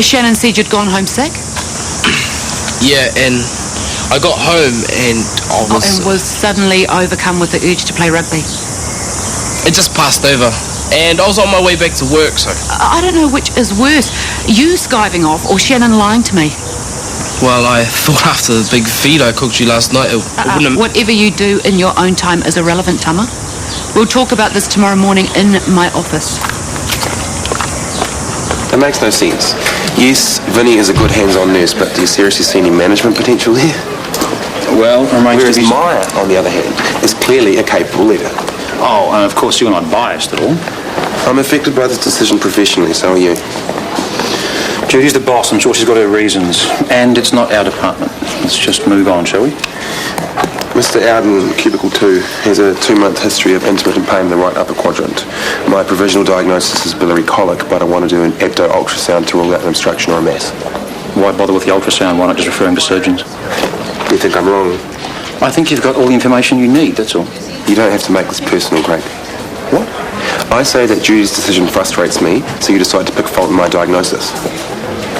Shannon said you'd gone home sick? Yeah, and I got home and I was... and was suddenly overcome with the urge to play rugby. It just passed over. And I was on my way back to work, so... I don't know which is worse, you skiving off or Shannon lying to me. Well, I thought after the big feed I cooked you last night, it wouldn't have... Whatever you do in your own time is irrelevant, Tama. We'll talk about this tomorrow morning in my office. That makes no sense. Yes, Vinny is a good hands-on nurse, but do you seriously see any management potential here? Well, whereas Maya, on the other hand, is clearly a capable leader. Oh, and of course you're not biased at all. I'm affected by this decision professionally, so are you. Judy's the boss. I'm sure she's got her reasons. And it's not our department. Let's just move on, shall we? Mr. Alden, Cubicle 2, has a 2-month history of intermittent pain in the right upper quadrant. My provisional diagnosis is biliary colic, but I want to do an ecto-ultrasound to rule out an obstruction or a mass. Why bother with the ultrasound? Why not just refer him to surgeons? You think I'm wrong? I think you've got all the information you need, that's all. You don't have to make this personal, Craig. What? I say that Judy's decision frustrates me, so you decide to pick fault in my diagnosis.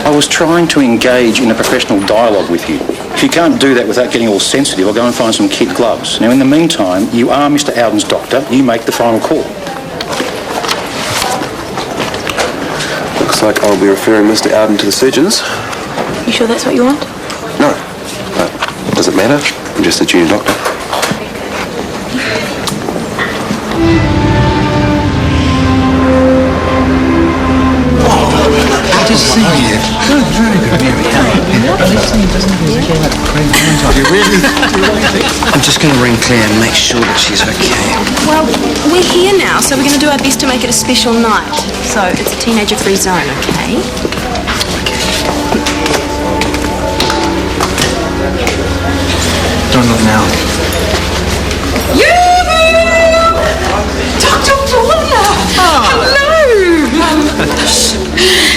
I was trying to engage in a professional dialogue with you. If you can't do that without getting all sensitive, I'll go and find some kid gloves. Now, in the meantime, you are Mr. Alden's doctor. You make the final call. Looks like I'll be referring Mr. Alden to the surgeons. You sure that's what you want? No. But does it matter? I'm just a junior doctor. Good to see you. Good, very good. You really think? I'm just going to ring Claire and make sure that she's okay. Well, we're here now, so we're going to do our best to make it a special night. So it's a teenager-free zone, okay? Don't look now. Dr. Warner! Hello!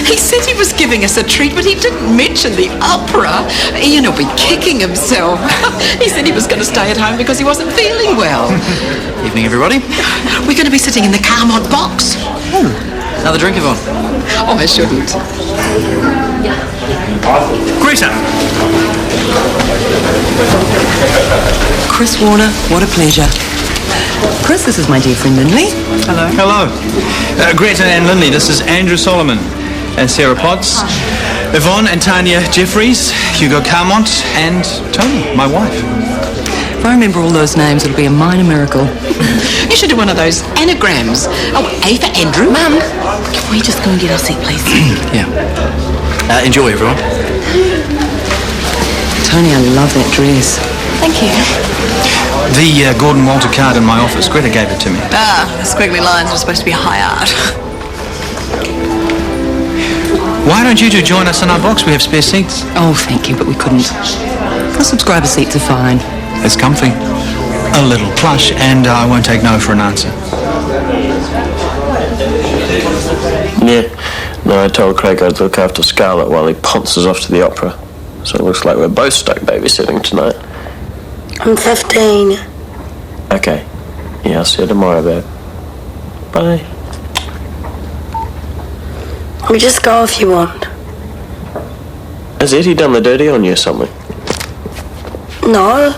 He said he was giving us a treat, but he didn't mention the opera. Ian will be kicking himself. He said he was going to stay at home because he wasn't feeling well. Evening, everybody. We're going to be sitting in the Carmont box. Another drink, Yvonne? Oh, I shouldn't. Greta! Chris Warner, what a pleasure. Chris, this is my dear friend Lindley. Hello. Hello. Greta and Lindley, this is Andrew Solomon and Sarah Potts, Yvonne and Tanya Jeffries, Hugo Carmont, and Tony, my wife. If I remember all those names, it'll be a minor miracle. You should do one of those anagrams. Oh, A for Andrew. Mum, can we just go and get our seat, please? Yeah. Enjoy, everyone. Tony, I love that dress. Thank you. The Gordon Walter card in my office. Greta gave it to me. Ah, the squiggly lines are supposed to be high art. Why don't you two join us in our box? We have spare seats. Oh, thank you, but we couldn't. Our subscriber seats are fine. It's comfy. A little plush, and I won't take no for an answer. Yeah. No, I told Craig I'd look after Scarlett while he ponces off to the opera. So it looks like we're both stuck babysitting tonight. I'm 15. Okay. Yeah, I'll see you tomorrow, babe. Bye. We just go if you want. Has Eddie done the dirty on you or something? No.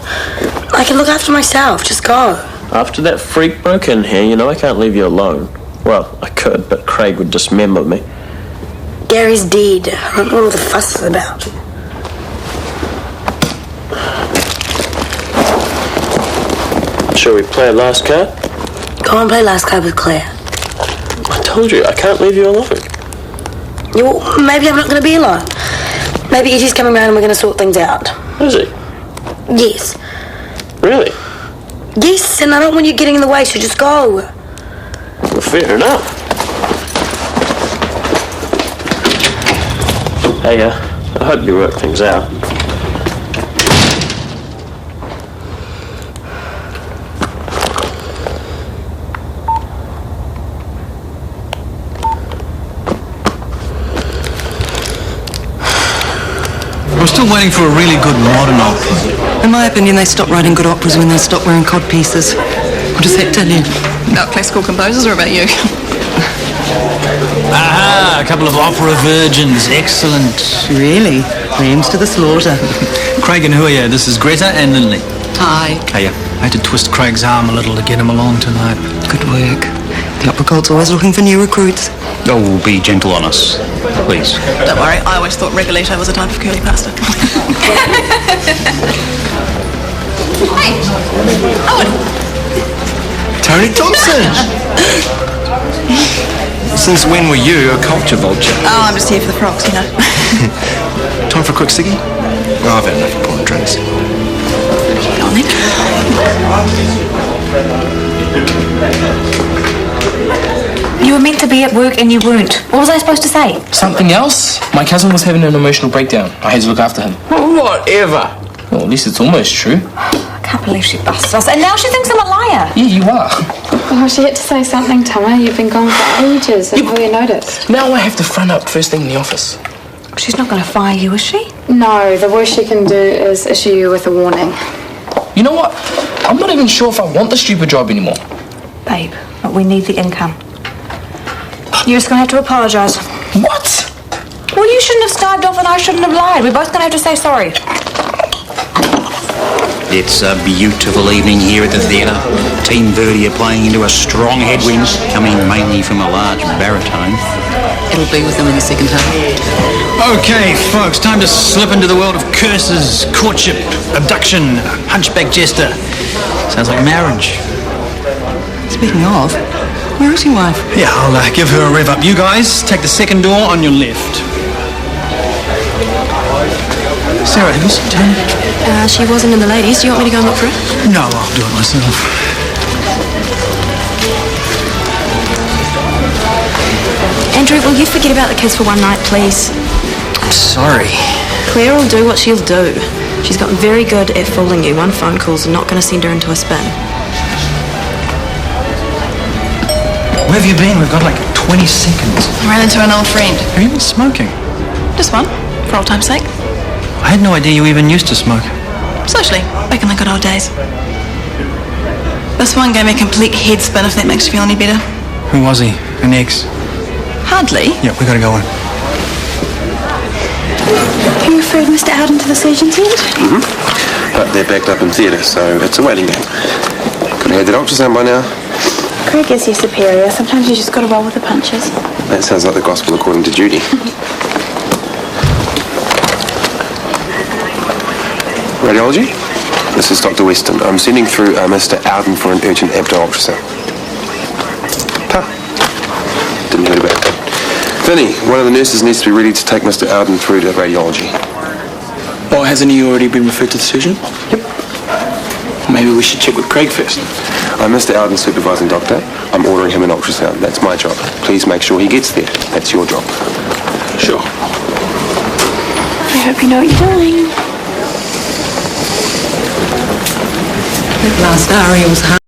I can look after myself. Just go. After that freak broke in here, you know I can't leave you alone. Well, I could, but Craig would dismember me. Gary's dead. I don't know what all the fuss is about. Shall we play last card? Go and play last card with Claire. I told you, I can't leave you alone. Well, maybe I'm not going to be alone. Maybe Eddie's coming around and we're going to sort things out. Is he? Yes. Really? Yes, and I don't want you getting in the way, so just go. Well, fair enough. Hey, I hope you work things out. We're still waiting for a really good modern opera. In my opinion, they stop writing good operas when they stop wearing cod pieces. What does that tell you? About classical composers or about you? Aha! a couple of opera virgins. Excellent. Really? Names to the slaughter. Craig and Huya, this is Greta and Lindley. Hi. Hiya. I had to twist Craig's arm a little to get him along tonight. Good work. The opera cult's always looking for new recruits. Oh, be gentle on us, please. Don't worry, I always thought regolator was a type of curly pasta. Hey, Owen. Tony Thompson! Since when were you a culture vulture? Oh, I'm just here for the frogs, you know. Time for a quick ciggy? Oh, I've had enough important drinks. Go on then. You were meant to be at work and you weren't. What was I supposed to say? Something else? My cousin was having an emotional breakdown. I had to look after him. Whatever. Well, at least it's almost true. I can't believe she busted us. And now she thinks I'm a liar. Yeah, you are. Oh, she had to say something, Tama. You've been gone for ages. Have you noticed? Now I have to front up first thing in the office. She's not going to fire you, is she? No, the worst she can do is issue you with a warning. You know what? I'm not even sure if I want the stupid job anymore. Babe, but we need the income. You're just going to have to apologise. What? Well, you shouldn't have skived off and I shouldn't have lied. We're both going to have to say sorry. It's a beautiful evening here at the theatre. Team Verdi are playing into a strong headwind, coming mainly from a large baritone. It'll be with them in the second half. Okay, folks, time to slip into the world of curses, courtship, abduction, hunchback jester. Sounds like marriage. Speaking of, where is your wife? Yeah, I'll give her a rev up. You guys, take the second door on your left. Sarah, have you seen Tony? She wasn't in the ladies. Do you want me to go and look for her? No, I'll do it myself. Andrew, will you forget about the kids for one night, please? I'm sorry. Claire will do what she'll do. She's gotten very good at fooling you. One phone call's not going to send her into a spin. Where have you been? We've got like 20 seconds. I ran into an old friend. Have you been smoking? Just one, for old time's sake. I had no idea you even used to smoke. Socially, back in the good old days. This one gave me a complete head spin, if that makes you feel any better. Who was he? An ex? Hardly. Yeah, we gotta go on. Have you referred Mr. Alden to the surgeon's yet? But they're backed up in theatre, so it's a waiting game. Could have had that ultrasound by now. Craig is your superior. Sometimes you just got to roll with the punches. That sounds like the gospel according to Judy. Radiology? This is Dr. Weston. I'm sending through Mr. Alden for an urgent abdo ultrasound. Didn't hear about that. Vinny, one of the nurses needs to be ready to take Mr. Alden through to radiology. Oh, hasn't he already been referred to the surgeon? Yep. Maybe we should check with Craig first. I'm Mr. Alden's supervising doctor. I'm ordering him an ultrasound. That's my job. Please make sure he gets there. That's your job. Sure. I hope you know what you're doing. That last hour he was hard.